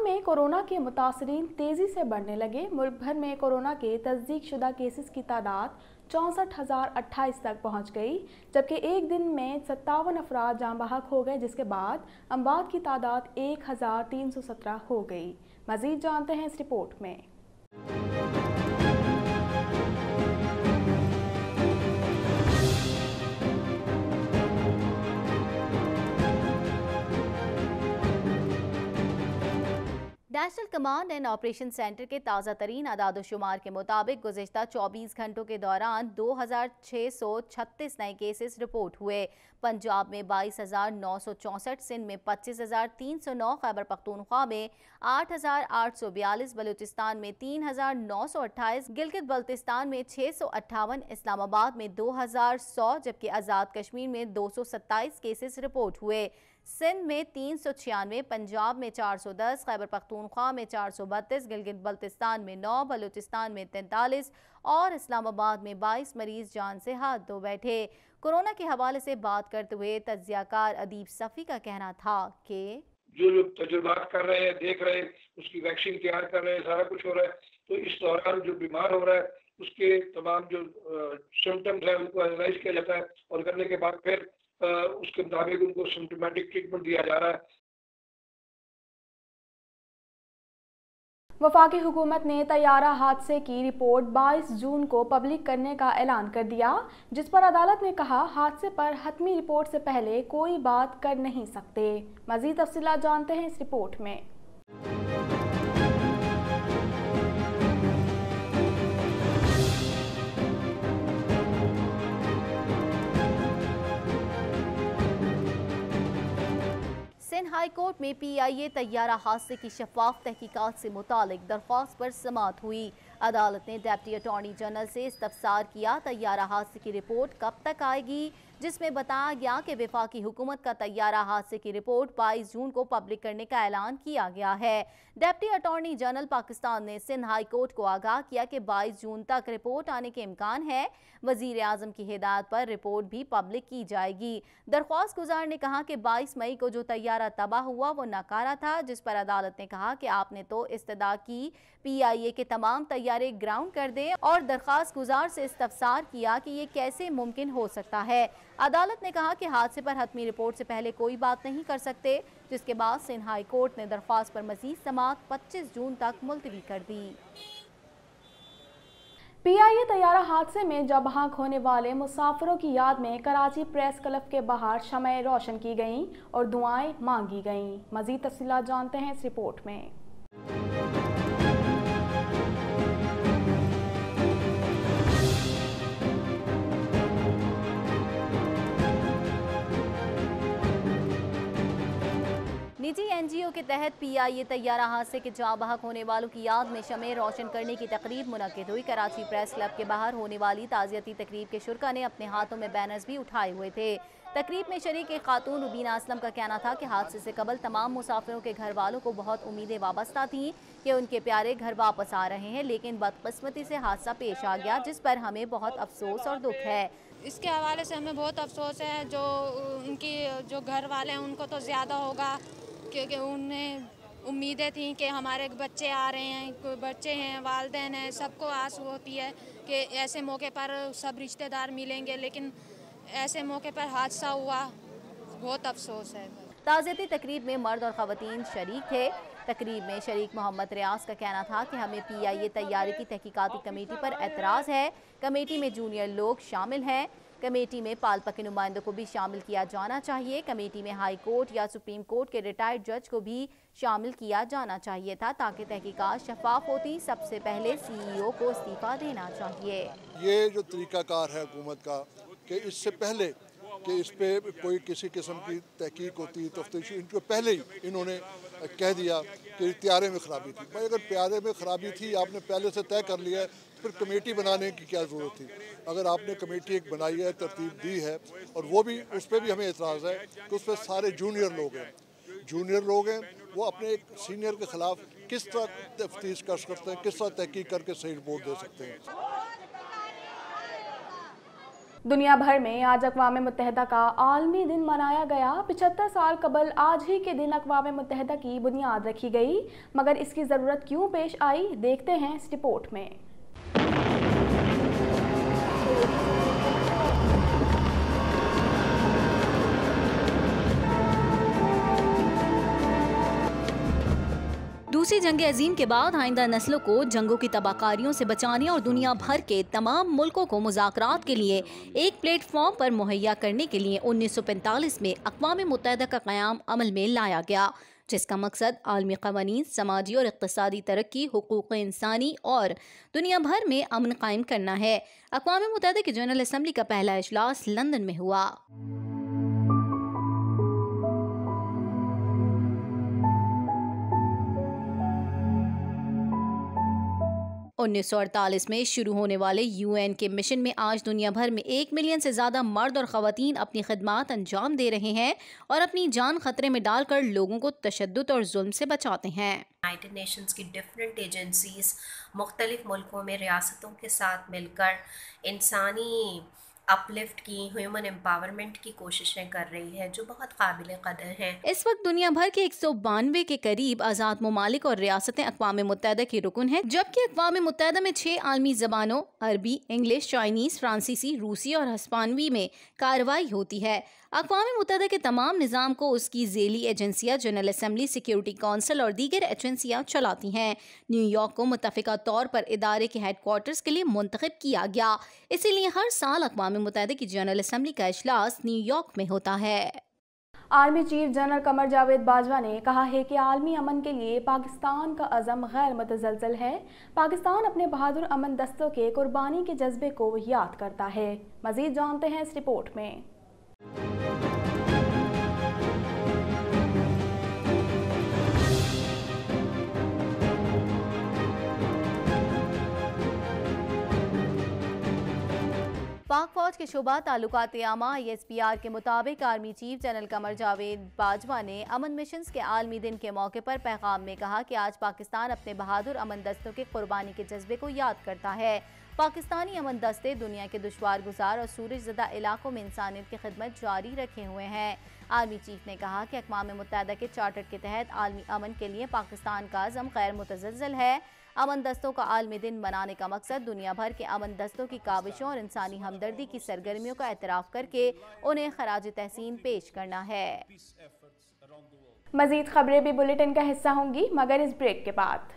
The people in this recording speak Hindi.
में कोरोना के मुतासरीन तेजी से बढ़ने लगे। मुल्क भर में कोरोना के तस्दीक शुदा केसेस की तादाद 64,028 तक पहुंच गई, जबकि एक दिन में 57 अफराद जाँ बहक हो गए, जिसके बाद अमवात की तादाद 1,317 हो गई। मजीद जानते हैं इस रिपोर्ट में। National command and operation centre के ताज़ा तरीन आदाद-ओ-शुमार के मुताबिक गुज़िश्ता 24 घंटों के दौरान 2,636 नए केसेस रिपोर्ट हुए। पंजाब में 22,964, सिंध में 25,309, खैबर पख्तूनख्वा में 8,842, बलूचिस्तान में 3,928, गिलगित बल्तिस्तान में 658, इस्लामाबाद में 2,100, जबकि आज़ाद कश्मीर में 227 केसेस रिपोर्ट हुए। सिंध में 396, पंजाब में 410, खैबर पख्तूनख्वा में 432, गिलगित बल्तिस्तान में 9, बलूचिस्तान में 43 और इस्लामाबाद में 22 मरीज जान से हाथ धो बैठे। कोरोना के हवाले से बात करते हुए तज्जियाकार अदीब सफ़ी का कहना था कि जो तजुर्बात कर रहे हैं, देख रहे हैं, उसकी वैक्सीन तैयार कर रहे हैं, सारा कुछ हो रहा है। तो इस दौरान जो बीमार हो रहा है उसके तमाम जो सिम्टम्स हैं उनको एनालाइज किया जाता है और करने के बाद फिर उसके मुताबिक उनको सिम्टोमेटिक ट्रीटमेंट दिया जा रहा है। वफाकी हुकूमत ने तैयारा हादसे की रिपोर्ट 22 जून को पब्लिक करने का ऐलान कर दिया, जिस पर अदालत ने कहा हादसे पर हतमी रिपोर्ट से पहले कोई बात कर नहीं सकते। मज़ीद तफसीलात जानते हैं इस रिपोर्ट में। सिंध हाई कोर्ट में PIA तैयारा हादसे की शफाफ तहकीकात से मुतालिक दरख्वास्त पर समाअत हुई। अदालत ने डिप्टी अटॉर्नी जनरल से इस्तफसार किया तैयारा हादसे की रिपोर्ट कब तक आएगी, जिसमें बताया गया कि वफाकी हुकूमत का तैयारा हादसे की रिपोर्ट 22 जून को पब्लिक करने का ऐलान किया गया है। डिप्टी अटॉर्नी जनरल पाकिस्तान ने सिंध हाई कोर्ट को आगाह किया कि 22 जून तक रिपोर्ट आने के इम्कान है। वजीर आजम की हिदायत पर रिपोर्ट भी पब्लिक की जाएगी। दरख्वास्त गुजार ने कहा कि 22 मई को जो तैयारा तबाह हुआ वो नकारा था, जिस पर अदालत ने कहा कि आपने तो इस्तदा की PIA के तमाम तैयारे ग्राउंड कर दें और दरख्वास्त गुजार से इस्तफसार किया कि ये कैसे मुमकिन हो सकता है। अदालत ने कहा कि हादसे पर हतमी रिपोर्ट से पहले कोई बात नहीं कर सकते, जिसके बाद सिंध हाई कोर्ट ने दरख्वास्त पर मजीद समाअत 25 जून तक मुलतवी कर दी। PIA तैयारा हादसे में जाँ बहक होने वाले मुसाफिरों की याद में कराची प्रेस क्लब के बाहर शमएं रोशन की गईं और दुआएं मांगी गईं। मजीद तफसीलात जानते हैं इस रिपोर्ट में। निजी NGO के तहत PIA तैयारा हादसे के जाँ बहक होने वालों की याद में शमए रोशन करने की तकरीब मुनक्किद हुई। कराची प्रेस क्लब के बाहर होने वाली ताज़ियती तकरीब के शुरका ने अपने हाथों में बैनर्स भी उठाए हुए थे। तकरीब में शरीक एक खातून रुबीना असलम का कहना था कि हादसे से कबल तमाम मुसाफिरों के घर वालों को बहुत उम्मीदें वाबस्ता थीं कि उनके प्यारे घर वापस आ रहे हैं, लेकिन बदकिस्मती से हादसा पेश आ गया, जिस पर हमें बहुत अफसोस और दुख है। इसके हवाले से हमें बहुत अफसोस है। जो उनकी जो घर वाले हैं उनको तो ज़्यादा होगा, क्योंकि उन्हें उम्मीदें थी कि हमारे बच्चे आ रहे हैं, कोई बच्चे हैं, वालिदैन हैं, सबको आस होती है कि ऐसे मौके पर सब रिश्तेदार मिलेंगे, लेकिन ऐसे मौके पर हादसा हुआ। बहुत अफसोस है। ताज़ियती तकरीब में मर्द और ख़वातीन शरीक थे। तकरीब में शरीक मोहम्मद रियाज का कहना था कि हमें PIA तैयारी की तहकीकाती कमेटी पर एतराज़ है। कमेटी में जूनियर लोग शामिल हैं। कमेटी में पालपा के नुमाइंदों को भी शामिल किया जाना चाहिए। कमेटी में हाई कोर्ट या सुप्रीम कोर्ट के रिटायर्ड जज को भी शामिल किया जाना चाहिए था, ताकि तहकीकात शफाफ होती। सबसे पहले CEO को इस्तीफा देना चाहिए। ये जो तरीकाकार है हुकूमत का कि इससे पहले कि इस पर कोई किसी किस्म की तहकीक होती, तफ्तीश, इनको पहले ही इन्होंने कह दिया कि तैयारे में ख़राबी थी। भाई अगर तैयारे में ख़राबी थी, आपने पहले से तय कर लिया है, फिर कमेटी बनाने की क्या ज़रूरत थी। अगर आपने कमेटी एक बनाई है, तरतीब दी है, और वो भी उस पर भी हमें एतराज़ है कि उस पर सारे जूनियर लोग हैं, वो अपने एक सीनियर के ख़िलाफ़ किस तरह तफ्तीश कर सकते हैं, किस तरह तहकीक करके सही रिपोर्ट दे सकते हैं। दुनिया भर में आज अक़वाम मुत्तहिदा का आलमी दिन मनाया गया। 75 साल कबल आज ही के दिन अक़वाम मुत्तहिदा की बुनियाद रखी गई, मगर इसकी ज़रूरत क्यों पेश आई, देखते हैं इस रिपोर्ट में। दूसरी जंग अजीम के बाद आइंदा नस्लों को जंगों की तबाहकारियों से बचाने और दुनिया भर के तमाम मुल्कों को मुज़ाकरात के लिए एक प्लेटफॉर्म पर मुहैया करने के लिए 1945 में अक़वाम मुत्तहिदा का क़याम अमल में लाया गया, जिसका मकसद आलमी क़वानीन, समाजी और इक़्तिसादी तरक्की, हुकूक़ इंसानी और दुनिया भर में अमन कायम करना है। अक़वाम मुत्तहिदा की जनरल असम्बली का पहला इजलास लंदन में हुआ। 1948 में शुरू होने वाले UN के मिशन में आज दुनिया भर में 1 मिलियन से ज़्यादा मर्द और ख़वातीन अपनी खिदमात अंजाम दे रहे हैं और अपनी जान खतरे में डालकर लोगों को तशद्दुद और जुल्म से बचाते हैं। यूनाइटेड नेशंस की डिफरेंट एजेंसीज मुख्तलिफ मुल्कों में रियासतों के साथ मिलकर इंसानी अपलिफ्ट की, ह्यूमन एम्पावरमेंट की कोशिशें कर रही है, जो बहुत काबिल कदर है। इस वक्त दुनिया भर के 192 के करीब आज़ाद ममालिक और रियासतें अक़वाम मुत्तहिदा की रुकन हैं, जबकि अक़वाम मुत्तहिदा में 6 आलमी ज़बानों अरबी, इंग्लिश, चाइनीज़, फ्रांसीसी, रूसी और हिस्पानवी में कार्रवाई होती है। अक़वाम मुत्तहिदा के तमाम निज़ाम को उसकी ज़ेली एजेंसियाँ जनरल असम्बली, सिक्योरिटी काउंसिल और दीगर एजेंसियाँ चलाती हैं। न्यूयॉर्क को मुत्तफ़िका तौर पर इदारे के हेडक्वार्टर्स के लिए मुंतखब किया गया, इसीलिए हर साल अक़वाम मुत्तहिदा की जनरल असम्बली का इजलास न्यूयॉर्क में होता है। Army chief general Qamar Javed Bajwa ने कहा है कि आलमी अमन के लिए पाकिस्तान का अज़म गैर मुतज़लज़ल है। पाकिस्तान अपने बहादुर अमन दस्तों के कुर्बानी के जज्बे को याद करता है। मज़ीद जानते हैं इस रिपोर्ट में। पाक फौज के शोबा ताल्लुकात आमा ISPR के मुताबिक army chief general Qamar Javed Bajwa ने अमन मिशंस के आलमी दिन के मौके पर पैगाम में कहा कि आज पाकिस्तान अपने बहादुर अमन दस्तों के कुर्बानी के जज्बे को याद करता है। पाकिस्तानी अमन दस्ते दुनिया के दुश्वार गुजार और सूरज ज़दा इलाकों में इंसानियत की खिदमत जारी रखे हुए हैं। आर्मी चीफ ने कहा कि अक़वाम मुत्तहिदा के चार्टर के तहत आलमी अमन के लिए पाकिस्तान का अज़म गैर मुतज़लज़ल है। अमन दस्तों का आलमी दिन मनाने का मकसद दुनिया भर के अमन दस्तों की काविशों और इंसानी हमदर्दी की सरगर्मियों का एतराफ़ करके उन्हें खराज तहसीन पेश करना है। मज़ीद खबरें भी बुलेटिन का हिस्सा होंगी, मगर इस ब्रेक के बाद।